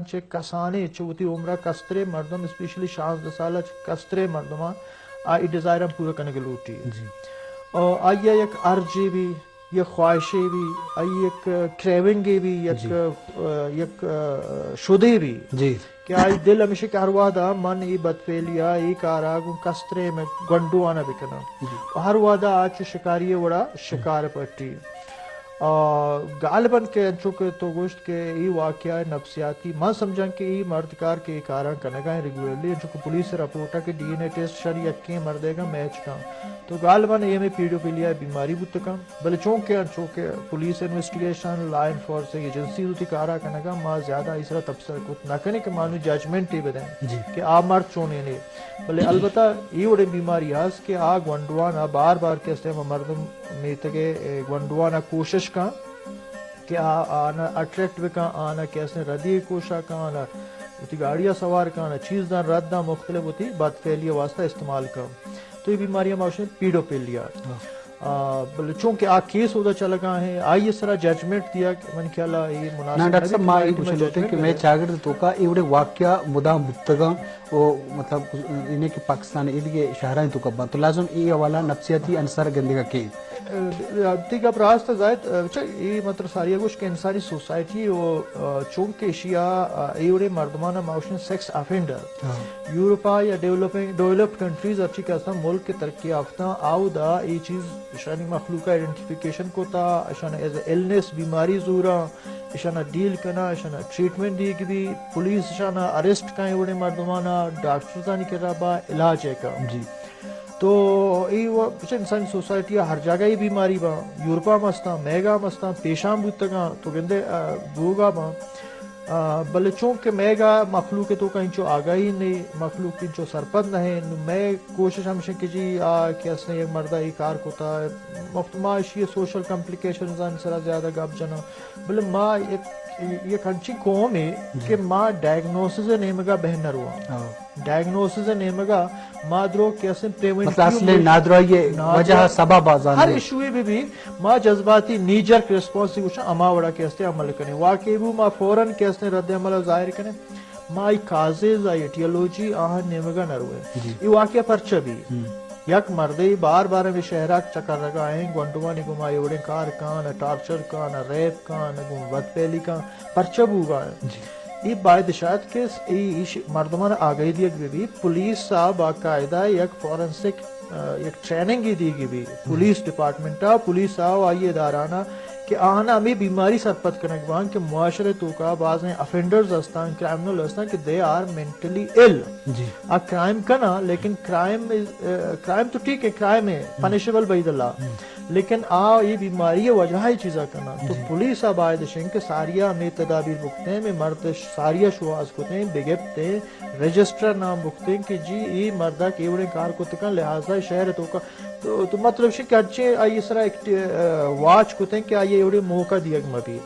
چه کسانی چوتی عمرہ کسترے مردم اسپیشلی 16 سالہ کسترے مردمان آئی ڈیزائرم پورا کرنے کے لوٹی آئیے ایک ارجی بھی یہ خواہشیں بھی آئی ایک کریونگی بھی یک شدے بھی کہ آئی دل ہمیشہ کاروا دا من ای بدفعلیا ای کارا گن کسترے میں گنڈو آنا بکنا ہر وعدہ آج شکاری وڑا شکار پٹی غالباً کے چونکہ تو گوشت کے ای واقعہ نفسیاتی میں سمجھا کہ ای مردکار کے کاران کرنے گا ریگولرلی چونکہ پولیس رپورٹا کہ ڈی این اے ٹیسٹ شری یکی مردے گا میچ کا تو غالباً یہ میں پیڈوفیلیا بیماری بت کا بلے چونکہ پولیس انویسٹیگیشن لا انفورس ایجنسی ہوتی کارا کرنے گا ماں زیادہ اس طرح تبصرہ کچھ نہ کرنے کہ مانو ججمنٹ ہی بدیں کہ آپ مرد چونے نے بلے البتہ یہ بڑے بیماری ہے کہ آ گونڈوانا بار بار کیسے مردم میں تکے گونڈوانا کوشش کا کہ آنا اٹریکٹ بکا آنا کیسے ردی کوشا کا آنا ہوتی گاڑیاں سوار کا آنا چیز دان رد دان مختلف ہوتی بد فعلیہ واسطہ استعمال کا تو یہ بیماریاں معاشرے پیڈوفیلیا بلے چونکہ آ کیس ہوتا چلا گا ہے آئی اس طرح ججمنٹ دیا کہ من خیال یہ مناسب ڈاکٹر صاحب ماں یہ پوچھ لیتے ہیں کہ میں چاگر تو کا ایوڑے واقعہ مدام بتگا وہ مطلب انہیں کہ پاکستان ادھے شہرائیں تو کبا تو لازم یہ حوالہ نفسیاتی انصار گندے کا کی دیگا راست زائد یہ مطلب ساری گوش کہ انسانی سوسائٹی چونکہ ایشیا ایوڑے مردمانہ معاشرے سیکس افینڈر یورپا یا ڈیولپڈ کنٹریز اچھی کہتا ملک کے ترقی یافتہ آؤ دا یہ چیز شانی مخلوق کا آئیڈینٹیفیکیشن کو تا اشانہ ایز اے ایلنس بیماری زورا اشانہ ڈیل کرنا اشانہ ٹریٹمنٹ دی کہ بھی پولیس اشانہ اریسٹ کائیں ایوڑے مردمانہ ڈاکٹر تانی کے رابع علاج ہے کا تو یہ انسانی سوسائٹی ہر جگہ ہی بیماری با یورپا مستا میگا مستا پیشام بودتگا تو گندے بوگا با بلے چونکہ میگا مخلوق تو کہیں چو آگاہی نہیں مخلوق چو سرپند نہیں میں کوشش ہمشہ کہ جی کیسے ایک مردہ ای کار کو تا مختماش یہ سوشل کمپلیکیشنز ان سرا زیادہ گاب جنا بلے ماں یہ کنچی قوم ہے کہ ماں ڈائگنوسز نیمگا بہنر ہوا ڈائگنوسز نیمگا ماں درو کیسے مطلب اصلے نادرہ یہ وجہ سبب آزان ہر ایشوی بھی ماں جذباتی نیجر ریسپانسی کچھ اما وڑا کیسے عمل کریں واقعی بھی ماں فوراں کیسے رد عمل ظاہر کریں ماں کازز ایٹیولوجی آہن نیمگا نروے یہ واقعہ پرچہ بھی یک مردی بار بار میں شہراک چکر رگا ہیں گونڈوانی گما ایوڑے کار کان ٹارچر کان ریپ کان بد پہلی کان پرچہ بوگا ہے یہ باید شاید کہ مردمان آگئی دیگ بھی پولیس صاحب باقاعدہ یک فورنسک یک ٹریننگ ہی دی گی بھی پولیس ڈپارٹمنٹا پولیس صاحب آئیے ادارانہ کہ آنا ہمیں بیماری سرپت کرنے کے بعد کہ معاشرے تو کا بعض افینڈرز ہستان کرائمنل ہستان کہ they are mentally ill crime کنا لیکن کرائم تو ٹھیک ہے کرائم ہے پنشبل بعید اللہ لیکن یہ بیماری وجہ ہی چیزا کرنا تو پولیس اب آئے دشیں کہ ساریا ہمیں تدابیر بکتے ہیں میں مرد ساریا شواز کوتے ہیں بگپتے ہیں رجسٹر نام بکتے ہیں کہ جی یہ مردہ کیوڑے کار کو تکن لہذا شہر تو کا تو مطلب کہ اچھے آئی اس طرح واچ کوتے ہیں کہ آئیے ایوڑے موقع دیا مبی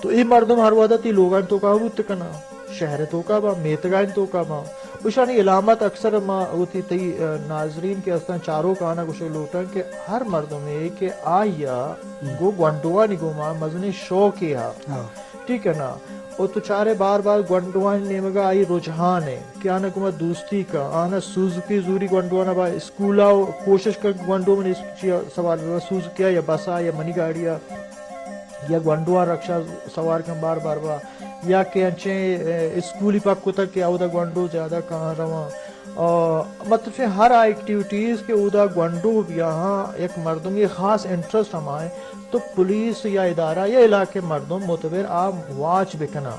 تو یہ مردم ہر وعدہ تی لوگان تو کا ہوت کنا شہر تو کا با میتگان تو کا با وشانی علامت اکثر ما ہوتی تی ناظرین کے استان چاروں کا آنا کچھ لوٹا کہ ہر مردم میں کہ آیا گو گونڈوانی گو ماں مزنی شوق ہی ٹھیک ہے نا اور تو چارے بار بار گونڈوان نیمگا آئی رجحان ہے کہ آنا کما دوستی کا آنا سوزکی زوری گونڈوانا با اسکولا کوشش کر گونڈو میں سوال سوزکیا یا بسا یا منی گاڑیا یا گونڈوان رکشا سوار کم بار بار با یا کہ انچے اسکولی پاک کو تک کہ اودا گونڈو زیادہ کہاں رواں مطلب سے ہر ایکٹیویٹیز کے اودا گونڈو یہاں ایک مردم یہ خاص انٹرسٹ ہمائے تو پولیس یا ادارہ یا علاقے مردم معتبر آپ واچ بکنا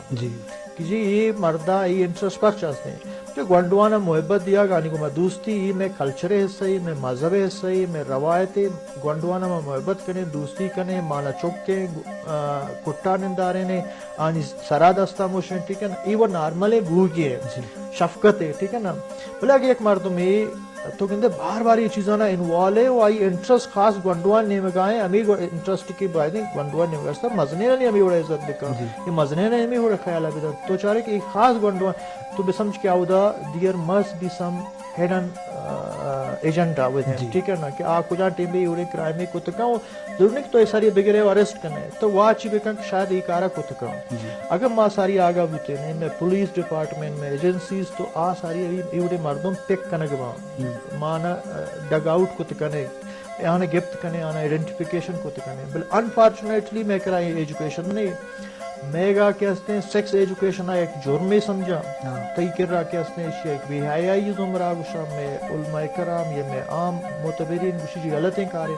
کہ جی یہ مردہ یہ انٹرسٹ پر چاہتے ہیں جو گونڈوانا محبت دیا گانی کو میں دوستی میں کلچر حصہ ہی میں مذہب حصہ ہی میں روایت گونڈوانا میں محبت کریں دوستی کریں مانا چکیں کٹا نندارے نے آنی سرا دستا موشن ٹھیک ہے نا یہ وہ نارمل ہے بھوگی ہے شفقت ہے ٹھیک ہے نا بلا کہ ایک مردم یہ تو کہتے بار بار یہ چیزاں نا انوالو ہے وہ آئی انٹرسٹ خاص گونڈوان نے مگائیں ہمیں انٹرسٹ کی بات نہیں گونڈوان نے مگا مزنے نہیں ہمیں بڑا عزت دکھا یہ مزنے نے ہمیں بڑا خیال ہے تو چاہ رہے کہ ایک خاص گونڈوان تو بے سمجھ کیا ہودا there must be some hidden agenda with him, ٹھیک ہے نا کہ آپ کجا ٹیم بھی اڑے کرائم میں کت کا ضرور نہیں تو یہ ساری بغیر اریسٹ کرنے تو واچ بھی کہ شاید یہ کارا کت کا اگر ماں ساری آگا بوتے نہیں میں پولیس ڈپارٹمنٹ میں ایجنسیز تو آ ساری ایوڑے مردم پک کنگ مانا ڈگ آؤٹ کت کنے آنے گفت کرنے آنا آئیڈینٹیفیکیشن کو کرنے بل انفارچونیٹلی میں کرائی ایجوکیشن نہیں میں گا کہ اس نے سیکس ایجوکیشن ایک جرم میں سمجھا کئی کر رہا کہ اس نے ایک بے حیائی زمرہ گوشا میں علماء کرام یہ میں عام معتبرین گوشی جی غلطیں کارے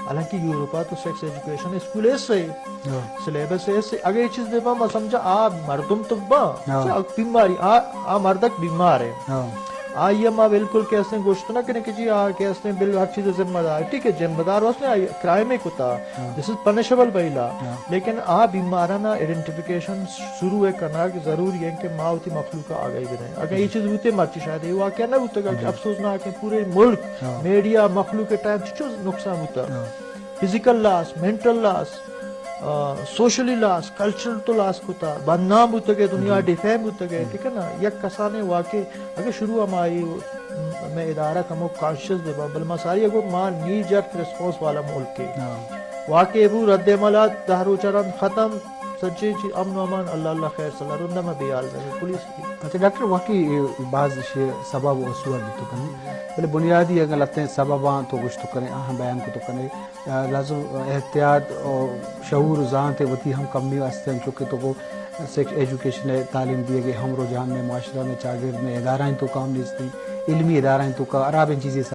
حالانکہ یورپا تو سیکس ایجوکیشن اسکول ایسے سلیبس ایسے اگر یہ چیز دیبا میں سمجھا مردم تو بیماری مردک بیمار ہے آئیے ماں بالکل کیسے گوشت نہ کرنے کہ جی کیسے بل ہر چیز ذمہ دار ٹھیک ہے ذمہ دار اس نے کرائم میں کتا دس از پنشبل بھائیلا لیکن بیمارانہ آئیڈینٹیفیکیشن شروع ہے کرنا کہ ضروری ہے کہ ماں ہوتی مخلوق آ گئی بھی نہیں اگر یہ چیز ہوتے مرچی شاید یہ واقعہ نہ ہوتا کہ افسوس نہ کہ پورے ملک میڈیا مخلوق کے ٹائم چیز نقصان ہوتا فزیکل لاس مینٹل لاس سوشلی لاس کلچرل تو لاس ہوتا بدنام ہوتا گئے دنیا ڈیفیم ہوتا گئے ٹھیک ہے نا یک کسانے واقع اگر شروع ہماری میں ادارہ کمو کانشیس دے بل ما ساری اگر ماں نی جرک ریسپانس والا ملک کے واقع ابو رد عملات دہرو چرن ختم سچے چی امن و امان اللہ خیر صلی اللہ رندہ میں بیال دے پولیس کی اچھا ڈاکٹر واقعی بعض سبب و اصول بھی تو کریں بلے بنیادی اگر لگتے ہیں سبباں تو کچھ تو کریں اہم بیان کو تو کریں لازم احتیاط اور شعور ذات وتی ہم کمی واسطے ہیں چونکہ تو وہ سیکس ایجوکیشن ہے تعلیم دیے گئے ہم رجحان میں معاشرہ میں چاگرد میں ادارہ تو کام نہیں علمی ادارہ تو کا عراب ان چیزیں